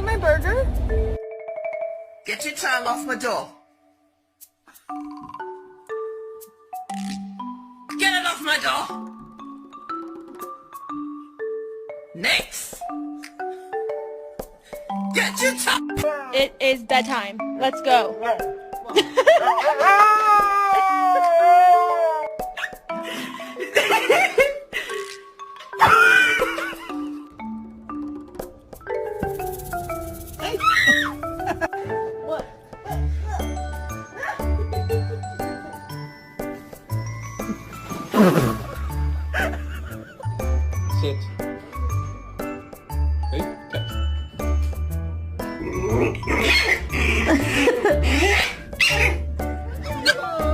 eat my burger? Get your tongue off my door. Get it off my door. Next. Get your tongue. It is bedtime. Let's go. What?